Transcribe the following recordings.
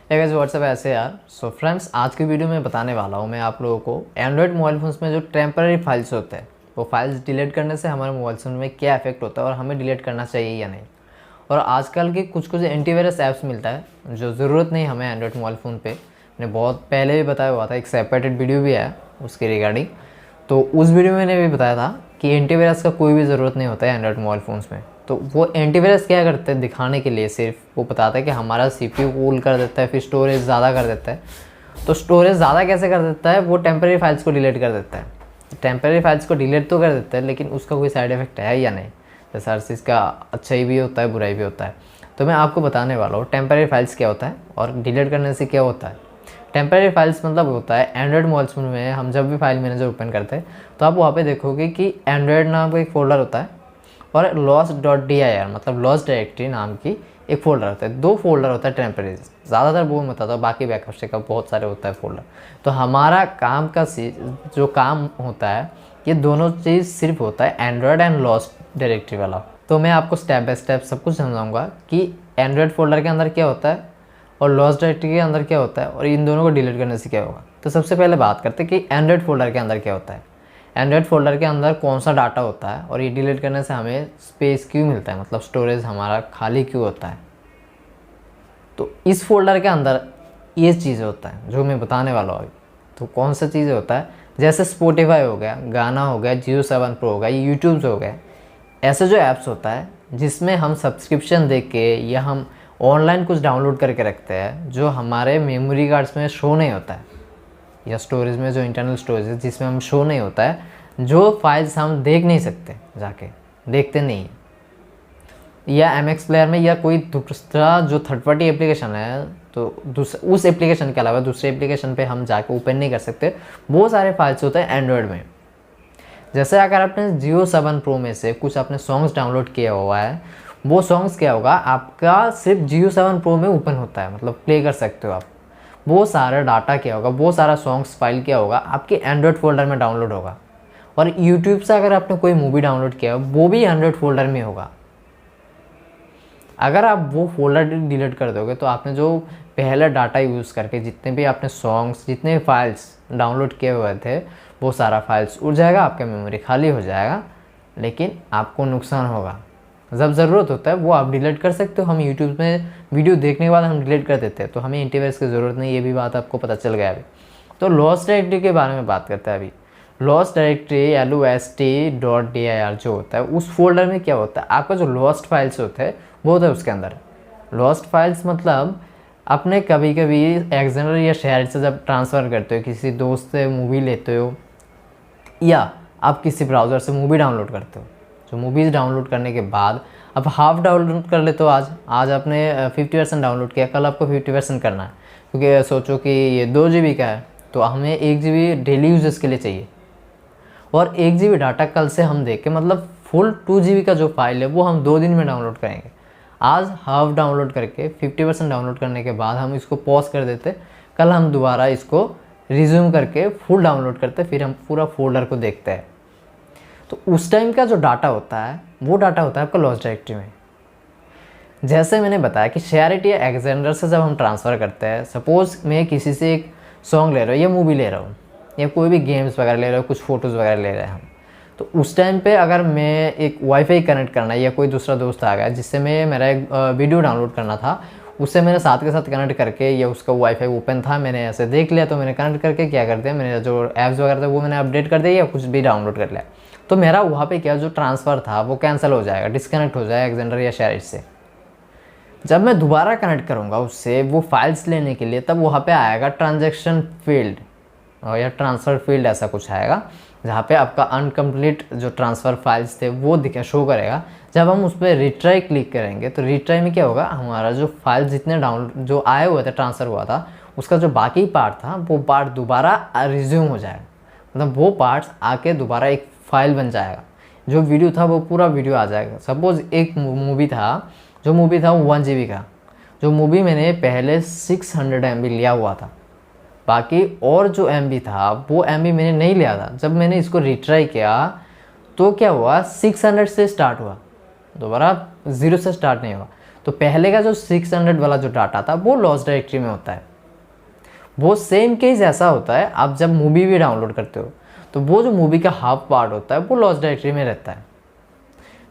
है guys, WhatsApp ऐसे यार। सो फ्रेंड्स, आज की वीडियो में बताने वाला हूँ मैं आप लोगों को एंड्रॉयड मोबाइल फ़ोन्स में जो टेम्पररी फाइल्स होते हैं वो फाइल्स डिलीट करने से हमारे मोबाइल फ़ोन में क्या इफेक्ट होता है और हमें डिलीट करना चाहिए या नहीं। और आजकल के कुछ एंटीवायरस ऐप्स मिलता है जो ज़रूरत नहीं हमें एंड्रॉयड मोबाइल फ़ोन पे। मैंने बहुत पहले भी बताया हुआ था, एक सेपरेटेड वीडियो भी है उसके रिगार्डिंग। तो उस वीडियो में मैंने भी बताया था कि एंटीवायरस का कोई भी ज़रूरत नहीं होता है एंड्रॉयड मोबाइल फ़ोन्स में। तो वो एंटीवायरस क्या करते हैं दिखाने के लिए, सिर्फ वो बताता है कि हमारा सीपीयू कूल कर देता है, फिर स्टोरेज ज़्यादा कर देता है। तो स्टोरेज ज़्यादा कैसे कर देता है? वो टेम्पररी फाइल्स को डिलीट कर देता है। टेम्पररी फाइल्स को डिलीट तो कर देता है, लेकिन उसका कोई साइड इफेक्ट है या नहीं? जैसे हर चीज़ का अच्छाई भी होता है, बुराई भी होता है। तो मैं आपको बताने वाला हूँ टेम्पररी फाइल्स क्या होता है और डिलीट करने से क्या होता है। टेम्पररी फाइल्स मतलब होता है एंड्रॉयड मोबाइल फ़ोन में हम जब भी फाइल मैनेजर ओपन करते हैं तो आप वहाँ पे देखोगे कि एंड्रॉयड नाम का एक फ़ोल्डर होता है और lost.dir मतलब लॉस्ट डायरेक्टरी नाम की एक फ़ोल्डर होता है। 2 फोल्डर होता है टेम्पररी, ज़्यादातर वो मैं बताता हूँ, बाकी बैकअप से बहुत सारे होता है फ़ोल्डर। तो हमारा काम का जो काम होता है ये दोनों चीज़ सिर्फ होता है एंड्रॉयड एंड लॉस्ट डायरेक्टरी वाला। तो मैं आपको स्टेप बाय स्टेप सब कुछ समझाऊंगा कि एंड्रॉयड फोल्डर के अंदर क्या होता है और लॉस्ट डायरेक्टरी के अंदर क्या होता है और इन दोनों को डिलीट करने से क्या होगा। तो सबसे पहले बात करते हैं कि एंड्रॉयड फोल्डर के अंदर क्या होता है। एंड्रॉयड फोल्डर के अंदर कौन सा डाटा होता है और ये डिलीट करने से हमें स्पेस क्यों मिलता है, मतलब स्टोरेज हमारा खाली क्यों होता है। तो इस फोल्डर के अंदर ये चीज़ें होता है जो मैं बताने वाला हूँ अभी। तो कौन सा चीज़ें होता है, जैसे स्पॉटिफाई हो गया, गाना हो गया, जियो 7 प्रो हो गया, यूट्यूब हो गया, ऐसे जो ऐप्स होता है जिसमें हम सब्सक्रिप्शन दे के या हम ऑनलाइन कुछ डाउनलोड करके रखते हैं जो हमारे मेमोरी कार्ड्स में शो नहीं होता है या स्टोरेज में जो इंटरनल स्टोरेज है जिसमें हम शो नहीं होता है, जो फाइल्स हम देख नहीं सकते, जाके देखते नहीं हैं, या MX प्लेयर में या कोई दूसरा जो थर्ड पार्टी एप्लीकेशन है तो उस एप्लीकेशन के अलावा दूसरे एप्लीकेशन पे हम जाके ओपन नहीं कर सकते। बहुत सारे फाइल्स होते हैं एंड्रॉयड में। जैसे अगर आपने जियो 7 प्रो में से कुछ अपने सॉन्ग्स डाउनलोड किया हुआ है, वो सॉन्ग्स क्या होगा आपका सिर्फ जियो 7 प्रो में ओपन होता है, मतलब प्ले कर सकते हो आप। वो सारा डाटा क्या होगा, वो सारा सॉन्ग्स फाइल क्या होगा आपके एंड्रॉयड फोल्डर में डाउनलोड होगा। और यूट्यूब से अगर आपने कोई मूवी डाउनलोड किया वो भी एंड्रॉयड फोल्डर में होगा। अगर आप वो फोल्डर डिलीट कर दोगे तो आपने जो पहले डाटा यूज़ करके जितने भी आपने सॉन्ग्स, जितने फाइल्स डाउनलोड किए हुए थे, वो सारा फाइल्स उड़ जाएगा, आपका मेमोरी खाली हो जाएगा, लेकिन आपको नुकसान होगा। जब ज़रूरत होता है वो आप डिलीट कर सकते हो। हम यूट्यूब में वीडियो देखने के बाद हम डिलीट कर देते हैं, तो हमें एंटीवायरस की ज़रूरत नहीं, ये भी बात आपको पता चल गया अभी। तो लॉस्ट डायरेक्टरी के बारे में बात करते हैं अभी। लॉस्ट डायरेक्टरी LOST.dir जो होता है उस फोल्डर में क्या होता है, आपका जो लॉस्ट फाइल्स होते हैं वो होता है उसके अंदर। लॉस्ट फाइल्स मतलब आपने कभी कभी एक्सटर्नल या शहर से जब ट्रांसफ़र करते हो, किसी दोस्त से मूवी लेते हो या आप किसी ब्राउज़र से मूवी डाउनलोड करते हो, जो मूवीज़ डाउनलोड करने के बाद आप हाफ डाउनलोड कर लेते हो। आज आपने 50% डाउनलोड किया, कल आपको 50% करना है, क्योंकि सोचो कि ये 2 GB का है तो हमें 1 GB डेली यूजेस के लिए चाहिए और 1 GB डाटा कल से हम देख के, मतलब फुल 2 GB का जो फाइल है वो हम 2 दिन में डाउनलोड करेंगे। आज हाफ डाउनलोड करके 50% डाउनलोड करने के बाद हम इसको पॉज कर देते, कल हम दोबारा इसको रिज्यूम करके फुल डाउनलोड करते, फिर हम पूरा फोल्डर को देखते हैं। तो उस टाइम का जो डाटा होता है वो डाटा होता है आपका लॉस्ट डायरेक्टरी में। जैसे मैंने बताया कि शेयरिटी या एक्सटेंडर से जब हम ट्रांसफ़र करते हैं, सपोज़ मैं किसी से एक सॉन्ग ले रहा हूँ या मूवी ले रहा हूँ या कोई भी गेम्स वगैरह ले रहा हूँ, कुछ फ़ोटोज़ वगैरह ले रहे हैं हम, तो उस टाइम पे अगर मैं एक वाईफाई कनेक्ट करना है या कोई दूसरा दोस्त आ गया जिससे मैं मेरा एक वीडियो डाउनलोड करना था, उससे मैंने साथ के साथ कनेक्ट करके, या उसका वाईफाई ओपन था, मैंने ऐसे देख लिया, तो मैंने कनेक्ट करके क्या कर दिया, मैंने जो ऐप्स वगैरह थे वो मैंने अपडेट कर दिया या कुछ भी डाउनलोड कर लिया, तो मेरा वहाँ पे क्या जो ट्रांसफ़र था वो कैंसिल हो जाएगा, डिस्कनेक्ट हो जाएगा एक्सटेंडर या शेयर से। जब मैं दोबारा कनेक्ट करूँगा उससे वो फाइल्स लेने के लिए, तब वहाँ पे आएगा ट्रांजैक्शन फील्ड या ट्रांसफ़र फील्ड, ऐसा कुछ आएगा जहाँ पे आपका अनकम्प्लीट जो ट्रांसफ़र फाइल्स थे वो शो करेगा। जब हम उस पर रिट्राई क्लिक करेंगे तो रिट्राई में क्या होगा, हमारा जो फाइल जितने डाउनलोड जो आए हुए थे, ट्रांसफ़र हुआ था, उसका जो बाकी पार्ट था वो पार्ट दोबारा रिज्यूम हो जाएगा, मतलब वो पार्ट्स आके दोबारा एक फ़ाइल बन जाएगा। जो वीडियो था वो पूरा वीडियो आ जाएगा। सपोज़ एक मूवी था, जो मूवी था 1 GB का, जो मूवी मैंने पहले 600 MB लिया हुआ था, बाकी और जो MB था वो MB मैंने नहीं लिया था। जब मैंने इसको रिट्राई किया तो क्या हुआ, 600 से स्टार्ट हुआ, दोबारा 0 से स्टार्ट नहीं हुआ। तो पहले का जो 600 वाला जो डाटा था वो लॉस डायरेक्टरी में होता है। वो सेम केस ऐसा होता है, आप जब मूवी भी डाउनलोड करते हो तो वो जो मूवी का हाफ पार्ट होता है वो लॉस डायरेक्टरी में रहता है।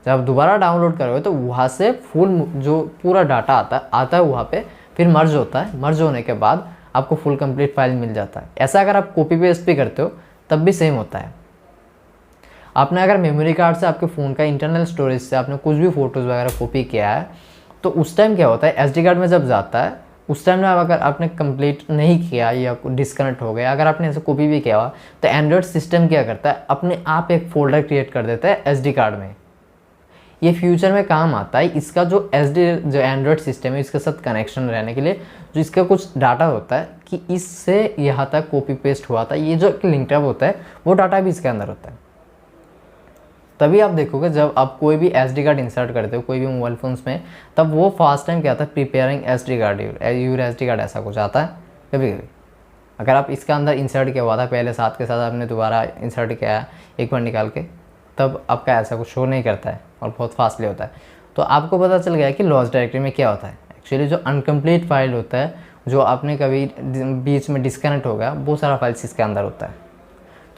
जब आप दोबारा डाउनलोड करोगे तो वहाँ से फुल जो पूरा डाटा आता है वहाँ पे फिर मर्ज होता है। मर्ज होने के बाद आपको फुल कंप्लीट फाइल मिल जाता है। ऐसा अगर आप कॉपी पेस्ट भी करते हो तब भी सेम होता है। आपने अगर मेमोरी कार्ड से आपके फ़ोन का इंटरनल स्टोरेज से आपने कुछ भी फ़ोटोज़ वगैरह कॉपी किया है तो उस टाइम क्या होता है, एसडी कार्ड में जब जाता है उस टाइम में अगर आपने कंप्लीट नहीं किया या डिस्कनेक्ट हो गया, अगर आपने ऐसे कॉपी भी किया हुआ तो एंड्रॉयड सिस्टम क्या करता है, अपने आप एक फ़ोल्डर क्रिएट कर देता है एसडी कार्ड में। ये फ्यूचर में काम आता है। इसका जो जो एंड्रॉयड सिस्टम है इसके साथ कनेक्शन रहने के लिए जो इसका कुछ डाटा होता है कि इससे यहाँ तक कॉपी पेस्ट हुआ था, ये जो लिंक टैब होता है वो डाटा भी इसके अंदर होता है। तभी आप देखोगे जब आप कोई भी एसडी कार्ड इंसर्ट करते हो कोई भी मोबाइल फ़ोन्स में, तब वो फास्ट टाइम क्या आता है, preparing SD card your SD card ऐसा कुछ आता है कभी कभी। अगर आप इसके अंदर इंसर्ट किया हुआ था पहले साथ के साथ आपने दोबारा इंसर्ट किया है एक बार निकाल के, तब आपका ऐसा कुछ शो नहीं करता है और बहुत फास्टली होता है। तो आपको पता चल गया कि लॉस डायरेक्टरी में क्या होता है। एक्चुअली जो अनकम्प्लीट फाइल होता है, जो आपने कभी बीच में डिस्कनेक्ट हो गया, वो सारा फाइल्स इसके अंदर होता है।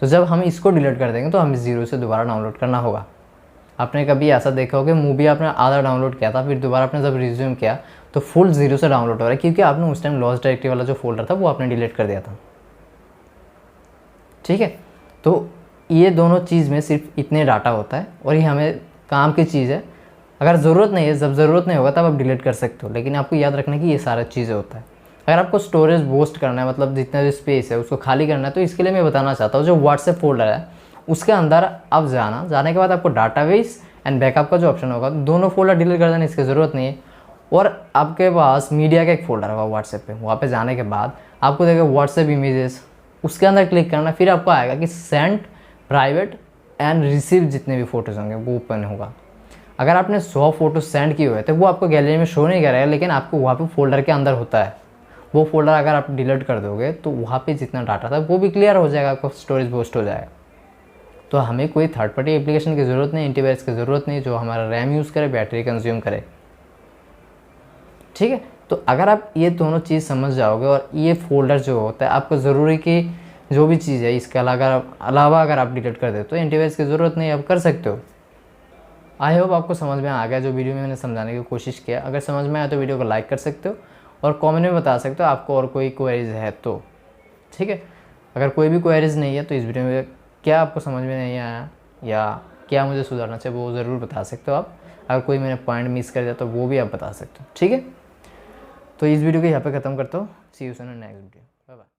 तो जब हम इसको डिलीट कर देंगे तो हमें ज़ीरो से दोबारा डाउनलोड करना होगा। आपने कभी ऐसा देखा होगा मूवी आपने आधा डाउनलोड किया था, फिर दोबारा आपने जब रिज्यूम किया तो फुल ज़ीरो से डाउनलोड हो रहा है, क्योंकि आपने उस टाइम लॉस डायरेक्टरी वाला जो फोल्डर था वो आपने डिलीट कर दिया था। ठीक है, तो ये दोनों चीज़ में सिर्फ इतने डाटा होता है और ये हमें काम की चीज़ है। अगर ज़रूरत नहीं है, जब ज़रूरत नहीं होगा तब आप डिलीट कर सकते हो, लेकिन आपको याद रखना कि ये सारा चीज़ें होता है। अगर आपको स्टोरेज बूस्ट करना है, मतलब जितना जो स्पेस है उसको खाली करना है, तो इसके लिए मैं बताना चाहता हूँ जो व्हाट्सएप फोल्डर है उसके अंदर आप जाने के बाद आपको डाटाबेस एंड बैकअप का जो ऑप्शन होगा, दोनों फोल्डर डिलीट कर देना, इसकी ज़रूरत नहीं है। और आपके पास मीडिया का एक फोल्डर होगा व्हाट्सएप पे, वहाँ पे जाने के बाद आपको देगा व्हाट्सएप इमेजेस, उसके अंदर क्लिक करना, फिर आपको आएगा कि सेंड, प्राइवेट एंड रिसीव, जितने भी फ़ोटोज़ होंगे वो ओपन होगा। अगर आपने 100 फोटो सेंड किए हुए तो वो आपको गैलरी में शो नहीं करेगा, लेकिन आपको वहाँ पे फोल्डर के अंदर होता है। वो फोल्डर अगर आप डिलीट कर दोगे तो वहाँ पे जितना डाटा था वो भी क्लियर हो जाएगा, आपका स्टोरेज बूस्ट हो जाएगा। तो हमें कोई थर्ड पार्टी एप्लीकेशन की ज़रूरत नहीं, एंटीवायरस की ज़रूरत नहीं जो हमारा रैम यूज़ करे, बैटरी कंज्यूम करे। ठीक है, तो अगर आप ये दोनों चीज़ समझ जाओगे और ये फोल्डर जो होता है आपको ज़रूरी कि जो भी चीज़ है इसके अलावा अगर आप डिलीट कर दे तो एंटीवायरस की ज़रूरत नहीं, आप कर सकते हो। आई होप आपको समझ में आ गया जो वीडियो में मैंने समझाने की कोशिश किया। अगर समझ में आया तो वीडियो को लाइक कर सकते हो और कमेंट में बता सकते हो आपको और कोई क्वेरीज है तो। ठीक है, अगर कोई भी क्वेरीज नहीं है तो इस वीडियो में क्या आपको समझ में नहीं आया या क्या मुझे सुधारना चाहिए वो ज़रूर बता सकते हो आप। अगर कोई मैंने पॉइंट मिस कर दिया तो वो भी आप बता सकते हो। ठीक है, तो इस वीडियो को यहाँ पे ख़त्म करता हूँ। See you soon in next video. Bye bye.